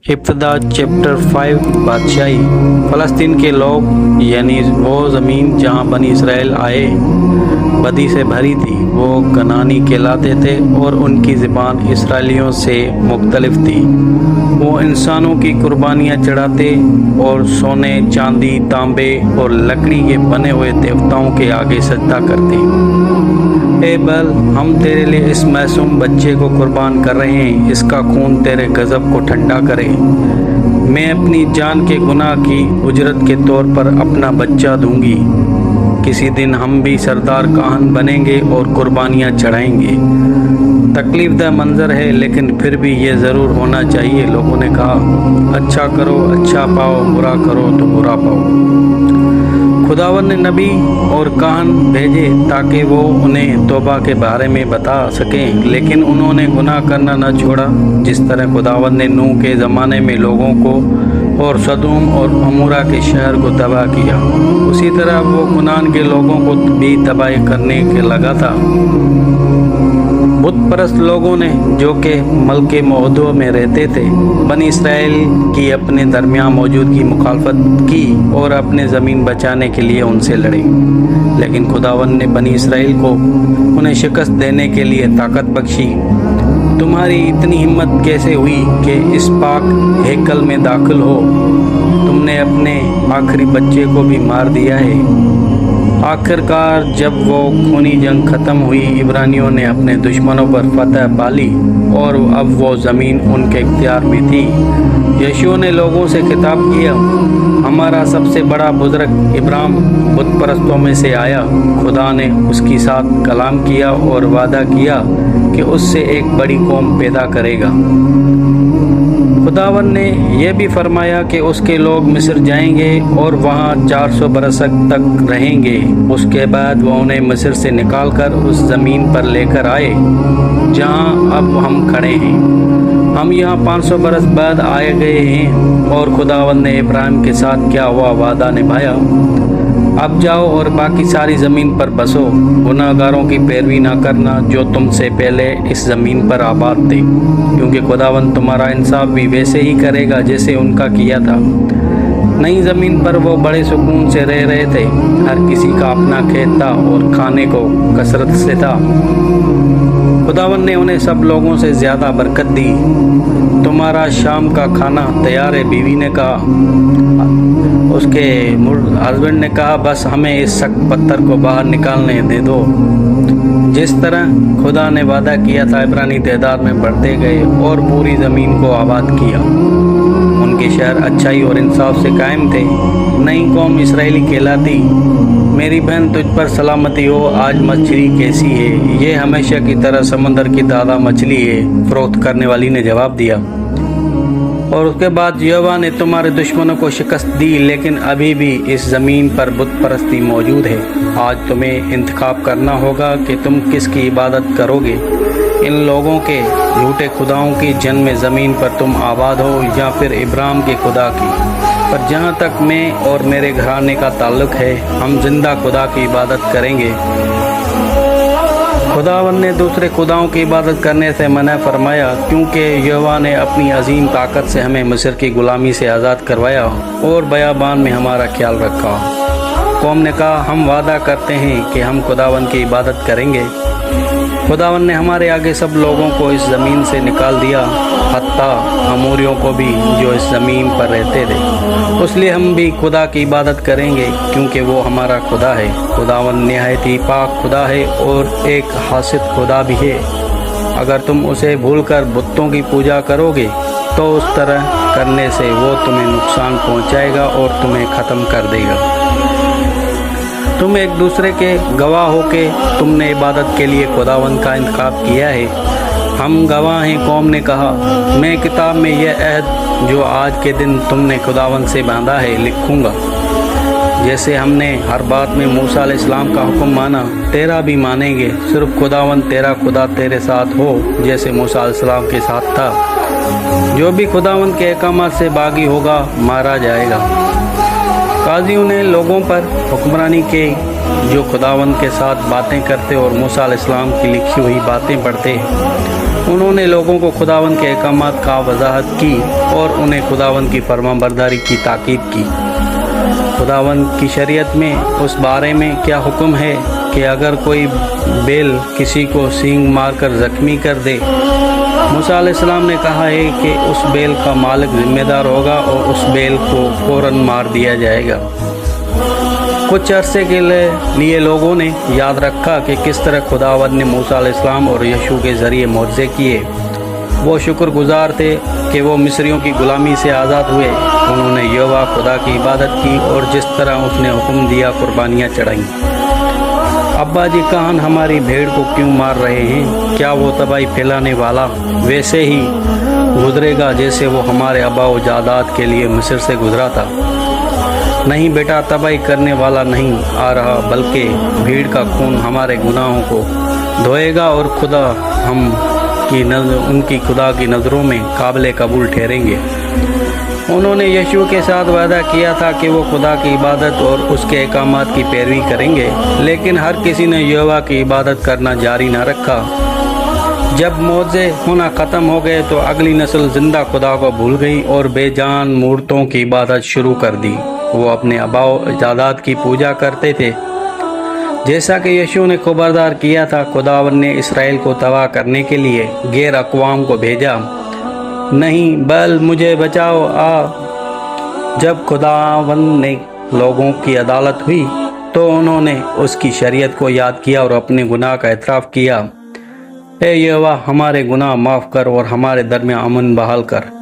इब्तिदा chapter 5 बादशाही। फ़लस्तीन के लोग यानी वो ज़मीन जहाँ बनी इसराइल आए बदी से भरी थी, वो कनानी कहलाते थे और उनकी ज़बान इसराइलियों से मुख्तलिफ थी। वो इंसानों की कुर्बानियाँ चढ़ाते और सोने, चांदी, तांबे और लकड़ी के बने हुए देवताओं के आगे सजदा करते। ए बल, हम तेरे लिए इस मासूम बच्चे को कुर्बान कर रहे हैं, इसका खून तेरे गज़ब को ठंडा करे। मैं अपनी जान के गुनाह की उजरत के तौर पर अपना बच्चा दूंगी। किसी दिन हम भी सरदार काहन बनेंगे और कुर्बानियाँ चढ़ाएंगे। तकलीफ दह मंजर है, लेकिन फिर भी ये ज़रूर होना चाहिए। लोगों ने कहा, अच्छा करो अच्छा पाओ, बुरा करो तो बुरा पाओ। खुदावन ने नबी और काहन भेजे ताकि वो उन्हें तौबा के बारे में बता सकें, लेकिन उन्होंने गुनाह करना न छोड़ा। जिस तरह खुदावन ने नूह के ज़माने में लोगों को और सदूम और अमूरा के शहर को तबाह किया, उसी तरह वो कुनान के लोगों को भी तबाह करने के लगा था। बुत परस्त लोगों ने, जो कि मल्के मौदो में रहते थे, बनी इसराइल की अपने दरमियान मौजूदगी मुखालफत की और अपने ज़मीन बचाने के लिए उनसे लड़े। लेकिन खुदावन ने बनी इसराइल को उन्हें शिकस्त देने के लिए ताकत बख्शी। तुम्हारी इतनी हिम्मत कैसे हुई कि इस पाक हैकल में दाखिल हो? तुमने अपने आखिरी बच्चे को भी मार दिया है। आखिरकार जब वो खूनी जंग ख़त्म हुई, इब्रानियों ने अपने दुश्मनों पर फतह पाली और अब वो ज़मीन उनके इख्तियार में थी। यीशु ने लोगों से खिताब किया, हमारा सबसे बड़ा बुज़ुर्ग इब्राहिम बुत परस्तों में से आया। खुदा ने उसके साथ कलाम किया और वादा किया कि उससे एक बड़ी कौम पैदा करेगा। खुदावन ने यह भी फरमाया कि उसके लोग मिस्र जाएंगे और वहाँ 400 बरस तक रहेंगे। उसके बाद वो उन्हें मिस्र से निकालकर उस ज़मीन पर लेकर आए जहाँ अब हम खड़े हैं। हम यहाँ 500 बरस बाद आए गए हैं और खुदावन ने इब्राहिम के साथ किया हुआ वादा निभाया। अब जाओ और बाकी सारी ज़मीन पर बसो। गुनाहगारों की पैरवी ना करना जो तुमसे पहले इस ज़मीन पर आबाद थे, क्योंकि खुदावन तुम्हारा इंसाफ भी वैसे ही करेगा जैसे उनका किया था। नई ज़मीन पर वो बड़े सुकून से रह रहे थे। हर किसी का अपना खेत था और खाने को कसरत से था। खुदावन ने उन्हें सब लोगों से ज़्यादा बरकत दी। तुम्हारा शाम का खाना तैयार है, बीवी ने कहा। उसके हस्बैंड ने कहा, बस हमें इस सख्त पत्थर को बाहर निकालने दे दो। जिस तरह खुदा ने वादा किया था, इब्रानी तादाद में बढ़ते गए और पूरी ज़मीन को आबाद किया। उनके शहर अच्छाई और इंसाफ से कायम थे। नई कौम इसराइली कहलाती। मेरी बहन, तुझ पर सलामती हो। आज मछली कैसी है? ये हमेशा की तरह समंदर की ताज़ा मछली है, फ़रोख्त करने वाली ने जवाब दिया। और उसके बाद यहोवा ने तुम्हारे दुश्मनों को शिकस्त दी, लेकिन अभी भी इस ज़मीन पर बुत परस्ती मौजूद है। आज तुम्हें इंतखाब करना होगा कि तुम किसकी इबादत करोगे। इन लोगों के झूठे खुदाओं की जन्म ज़मीन पर तुम आबाद हो, या फिर इब्राहिम के खुदा की। पर जहाँ तक मैं और मेरे घराने का ताल्लुक़ है, हम जिंदा खुदा की इबादत करेंगे। खुदावन ने दूसरे खुदाओं की इबादत करने से मना फरमाया, क्योंकि यहोवा ने अपनी अजीम ताकत से हमें मिस्र की गुलामी से आज़ाद करवाया और बयाबान में हमारा ख्याल रखा। कौम ने कहा, हम वादा करते हैं कि हम खुदावन की इबादत करेंगे। खुदावन ने हमारे आगे सब लोगों को इस ज़मीन से निकाल दिया, हत्ता अमोरियों को भी जो इस ज़मीन पर रहते थे। इसलिए हम भी खुदा की इबादत करेंगे, क्योंकि वो हमारा खुदा है। खुदावन निहायत ही पाक खुदा है और एक हासिद खुदा भी है। अगर तुम उसे भूलकर बुतों की पूजा करोगे तो उस तरह करने से वो तुम्हें नुकसान पहुंचाएगा और तुम्हें ख़त्म कर देगा। तुम एक दूसरे के गवाह हो के तुमने इबादत के लिए खुदावन का इंतखाब किया है। हम गवाह हैं, कौम ने कहा। मैं किताब में यह अहद जो आज के दिन तुमने खुदावन से बांधा है लिखूंगा। जैसे हमने हर बात में मूसा अलैहिस्सलाम का हुक्म माना, तेरा भी मानेंगे। सिर्फ खुदावन तेरा खुदा तेरे साथ हो, जैसे मूसा अलैहिस्सलाम के साथ था। जो भी खुदावन के अहकामात से बागी होगा मारा जाएगा। काजियों ने लोगों पर हुक्मरानी की جو خداوند کے ساتھ باتیں کرتے اور موسیٰ علیہ السلام کی لکھی ہوئی باتیں پڑھتے، انہوں نے لوگوں کو خداوند کے احکامات کا وضاحت کی اور انہیں خداوند کی فرمانبرداری کی تاکید کی۔ خداوند کی شریعت میں اس بارے میں کیا حکم ہے کہ اگر کوئی بیل کسی کو سینگ مار کر زخمی کر دے، موسیٰ علیہ السلام نے کہا ہے کہ اس بیل کا مالک ذمہ دار ہوگا اور اس بیل کو فوراً مار دیا جائے گا۔ کچھ عرصے کے لیے لوگوں نے یاد رکھا کہ کس طرح خداوند نے موسیٰ علیہ السلام اور یشوع کے ذریعے معجزے کیے۔ وہ شکر گزار تھے کہ وہ مصریوں کی غلامی سے آزاد ہوئے۔ انہوں نے یہوہ خدا کی عبادت کی اور جس طرح اس نے حکم دیا قربانیاں چڑھائیں۔ ابا جی کہاں ہماری بھیڑ کو کیوں مار رہے ہیں؟ کیا وہ تباہی پھیلانے والا ویسے ہی گزرے گا جیسے وہ ہمارے آباء و اجداد کے لیے مصر سے گزرا تھا؟ نہیں بیٹا، تباہی کرنے والا نہیں آ رہا، بلکہ بھیڑ کا خون ہمارے گناہوں کو دھوئے گا اور ان کی خدا کی نظروں میں قابل قبول ٹھہریں گے۔ انہوں نے یشوع کے ساتھ وعدہ کیا تھا کہ وہ خدا کی عبادت اور اس کے احکامات کی پیروی کریں گے، لیکن ہر کسی نے یہوہ کی عبادت کرنا جاری نہ رکھا۔ جب معجزے ہونا ختم ہو گئے تو اگلی نسل زندہ خدا کو بھول گئی اور بے جان مورتوں کی عبادت شروع کر دی۔ وہ اپنے آباء و اجداد کی پوجا کرتے تھے، جیسا کہ یشوع نے خبردار کیا تھا۔ خداوند نے اسرائیل کو تباہ کرنے کے لیے غیر اقوام کو بھیجا، نہیں بل مجھے بچاؤ آ۔ جب خداوند نے لوگوں کی عدالت ہوئی تو انہوں نے اس کی شریعت کو یاد کیا اور اپنے گناہ کا اعتراف کیا۔ اے یہوہ، ہمارے گناہ معاف کر اور ہمارے درمیان امن بحال کر۔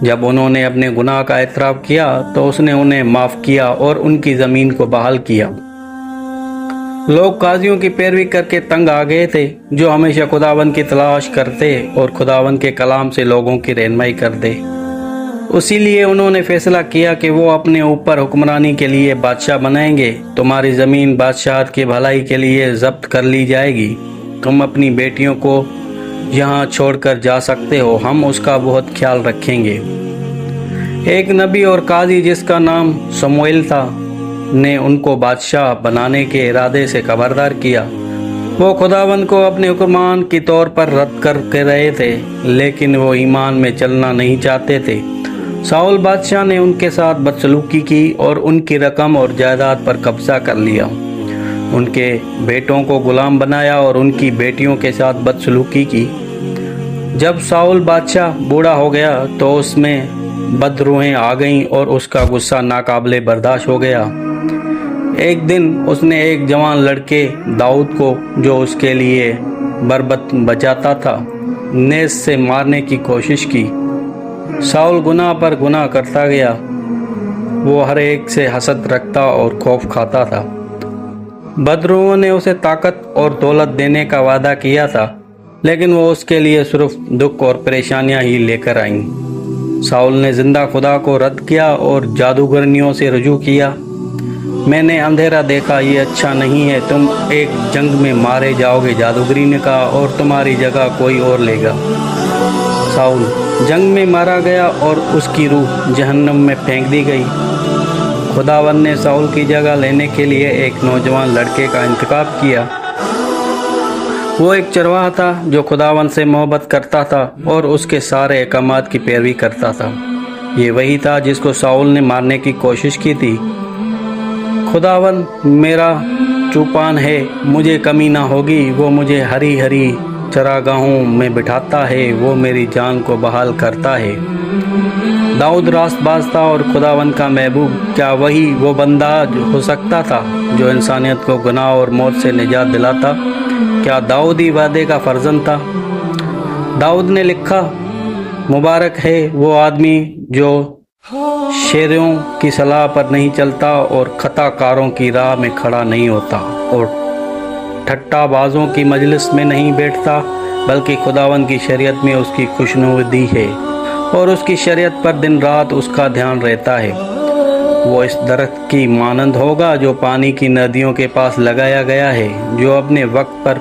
جب انہوں نے اپنے گناہ کا اعتراف کیا تو اس نے انہیں معاف کیا اور ان کی زمین کو بحال کیا۔ لوگ قاضیوں کی پیروی کر کے تنگ آ گئے تھے جو ہمیشہ خداوند کی تلاش کرتے اور خداوند کے کلام سے لوگوں کی رہنمائی کرتے۔ اسی لیے انہوں نے فیصلہ کیا کہ وہ اپنے اوپر حکمرانی کے لیے بادشاہ بنائیں گے۔ تمہاری زمین بادشاہت کی بھلائی کے لیے ضبط کر لی جائے گی۔ تم اپنی بیٹیوں کو یہاں چھوڑ کر جا سکتے ہو، ہم اس کا بہت خیال رکھیں گے۔ ایک نبی اور قاضی جس کا نام سموئیل تھا نے ان کو بادشاہ بنانے کے ارادے سے خبردار کیا۔ وہ خداوند کو اپنے حکمران کے طور پر رد کر کے رہے تھے، لیکن وہ ایمان میں چلنا نہیں چاہتے تھے۔ ساؤل بادشاہ نے ان کے ساتھ بدسلوکی کی اور ان کی رقم اور جائیداد پر قبضہ کر لیا، ان کے بیٹوں کو غلام بنایا اور ان کی بیٹیوں کے ساتھ بدسلوکی کی۔ جب ساؤل بادشاہ بوڑھا ہو گیا تو اس میں بد روحیں آ گئیں اور اس کا غصہ ناقابل برداشت ہو گیا۔ ایک دن اس نے ایک جوان لڑکے داؤد کو، جو اس کے لیے بربط بچاتا تھا، نیز سے مارنے کی کوشش کی۔ ساؤل گناہ پر گناہ کرتا گیا، وہ ہر ایک سے حسد رکھتا اور خوف کھاتا تھا۔ بدروحوں نے اسے طاقت اور دولت دینے کا وعدہ کیا تھا، لیکن وہ اس کے لیے صرف دکھ اور پریشانیاں ہی لے کر آئیں۔ ساؤل نے زندہ خدا کو رد کیا اور جادوگرنیوں سے رجوع کیا۔ میں نے اندھیرا دیکھا، یہ اچھا نہیں ہے، تم ایک جنگ میں مارے جاؤ گے، جادوگری نے کہا، اور تمہاری جگہ کوئی اور لے گا۔ ساؤل جنگ میں مارا گیا اور اس کی روح جہنم میں پھینک دی گئی۔ خداوند نے ساؤل کی جگہ لینے کے لیے ایک نوجوان لڑکے کا انتخاب کیا۔ وہ ایک چرواہا تھا جو خداوند سے محبت کرتا تھا اور اس کے سارے احکامات کی پیروی کرتا تھا۔ یہ وہی تھا جس کو ساؤل نے مارنے کی کوشش کی تھی۔ خداوند میرا چوپان ہے، مجھے کمی نہ ہوگی، وہ مجھے ہری ہری چراگاہوں میں بٹھاتا ہے، وہ میری جان کو بحال کرتا ہے۔ داؤد راست باز تھا اور خداوند کا محبوب۔ کیا وہی وہ بندہ ہو سکتا تھا جو انسانیت کو گناہ اور موت سے نجات دلاتا؟ کیا داؤد ہی وعدے کا فرزند تھا؟ داؤد نے لکھا، مبارک ہے وہ آدمی جو شیروں کی صلاح پر نہیں چلتا اور خطا کاروں کی راہ میں کھڑا نہیں ہوتا اور ٹھٹا بازوں کی مجلس میں نہیں بیٹھتا، بلکہ خداوند کی شریعت میں اس کی خوشنودی ہے اور اس کی شریعت پر دن رات اس کا دھیان رہتا ہے۔ وہ اس درخت کی مانند ہوگا جو پانی کی ندیوں کے پاس لگایا گیا ہے، جو اپنے وقت پر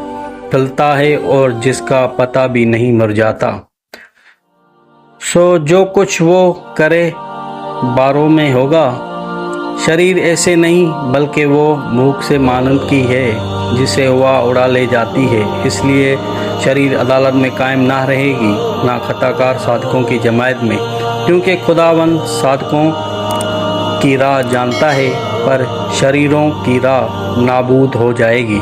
پھلتا ہے اور جس کا پتا بھی نہیں مرجھاتا۔ سو جو کچھ وہ کرے باروں میں ہوگا، शरीर ऐसे नहीं बल्कि वो भूख से मानंद की है जिसे हवा उड़ा ले जाती है। इसलिए शरीर अदालत में कायम ना रहेगी, ना खताकार साधकों की जमायत में, क्योंकि खुदावंद साधकों की राह जानता है पर शरीरों की राह नाबूद हो जाएगी।